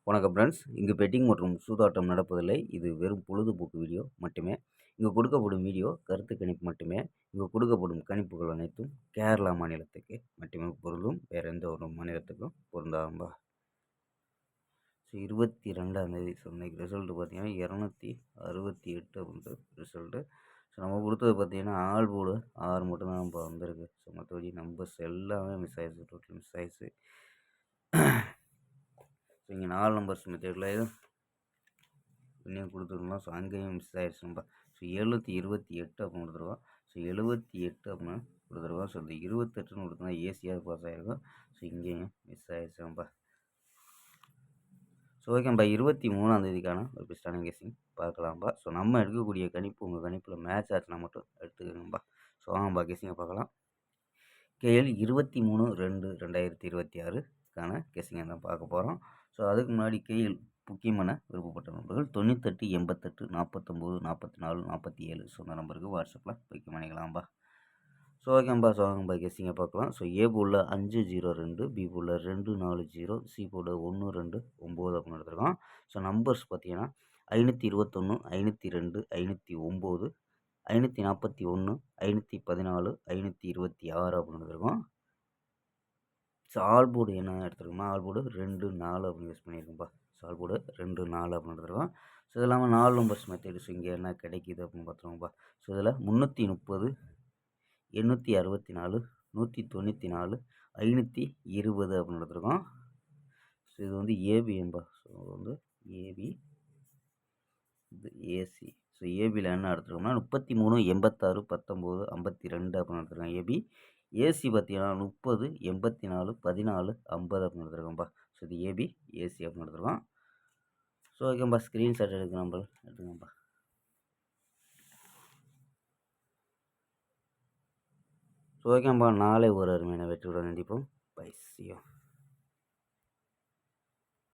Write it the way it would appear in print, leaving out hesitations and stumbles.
வணக்கம் ஃப்ரெண்ட்ஸ். இங்கு பெட்டிங் மற்றும் சூதாட்டம் நடப்பதில்லை. இது வெறும் பொழுதுபோக்கு வீடியோ மட்டுமே. இங்கு கொடுக்கப்படும் வீடியோ கருத்து கணிப்பு மட்டுமே. இங்கு கொடுக்கப்படும் கணிப்புகள் அனைத்தும் கேரளா மாநிலத்துக்கு மட்டுமே பொருந்தும். வேறு எந்த ஒரு மாநிலத்துக்கும் பொருந்தாம்பா. 22ஆந்தேதி இன்னைக்கு ரிசல்ட்டு பார்த்தீங்கன்னா 268 அப்படின்ற ரிசல்ட்டு. நம்ம கொடுத்தது பார்த்தீங்கன்னா ஆல் போர்டு 6 மட்டும்தான் இப்போ வந்திருக்கு. மற்றபடி நம்பர்ஸ் எல்லாமே மிஸ் ஆயிடுச்சு. டோட்டல் மிஸ் ஆயிடுச்சு. இங்கே 4 நம்பர்ஸ் மெத்தேடில் இன்னும் கொடுத்துருந்தோம். அங்கேயும் மிஸ் ஆயிடுச்சு நம்ம. 728 அப்படின்னு கொடுத்துருவோம். 78 அப்படின்னு கொடுத்துருவோம். இந்த 28ன்னு கொடுத்தோம்னா ஈஸியாக பாஸ் ஆகிருக்கும். இங்கேயும் மிஸ் ஆயிடுச்சு நம்ம. ஓகேம்பா, 23ஆந்தேதிக்கான ஒரு பெஸ்ட்டான கெஸ்ஸிங் பார்க்கலாம்பா. நம்ம எடுக்கக்கூடிய கணிப்பு உங்கள் கணிப்பில் மேட்ச் ஆச்சுன்னா மட்டும் எடுத்துக்கோங்கப்பா. வாங்கப்பா கெஸ்ஸிங்கை பார்க்கலாம். கேஎல் 23/2/2026க்கான கெஸ்ஸிங்கை தான் பார்க்க போகிறோம். அதுக்கு முன்னாடி கேஎல் முக்கியமான விருப்பப்பட்ட நம்பர்கள் 98 88 49 44 47 சொன்ன நம்பருக்கு வாட்ஸ்அப்பில் வைக்க பண்ணிக்கலாம்பா. ஓகேம்பா கெஸ்ஸிங்கை பார்க்கலாம். ஏ போர்டில் 502, பி போர்டில் 240, சி போர்டில் 129 அப்படின்னு எடுத்துருக்கோம். நம்பர்ஸ் பார்த்தீங்கன்னா 521, 502, 509, 541, 514, 526 அப்படின்னு எடுத்துருக்கோம். ஆல் போர்டு என்ன எடுத்துருக்கோம்னா ஆல் போர்டு 2 4 அப்படின்னு யூஸ் பண்ணியிருக்கோம்ப்பா. ஆல் போர்டு 2 4 அப்படின்னு எடுத்துருக்கோம். இது இல்லாமல் 4 நம்பர்ஸ் மெத்தேடு இங்கே என்ன கிடைக்கிது அப்படின்னு பார்த்துருவோம்ப்பா. இதில் 330, 864, 194, 520 அப்படின்னு எடுத்துருக்கோம். இது வந்து ஏபிஎம்பா. ஏபி இது ஏசி. ஏபியில் என்ன எடுத்துருக்கோம்னா 33, 86, 19, 52 அப்படின்னு எடுத்துருக்கோம் ஏபி. ஏசி பார்த்தீங்கன்னா 30, 84, 14, 50 அப்படின்னு எடுத்துருக்கோம்ப்பா. இது ஏபி ஏசி அப்படின்னு எடுத்துருக்கோம். ஓகேம்பா, ஸ்க்ரீன்ஷாட் எடுக்க நம்பர் எடுத்துக்கோங்கப்பா. ஓகேம்பா, நாளை ஒரு அருமையான வெற்றியுடன் சந்திப்போம். Bye, see you.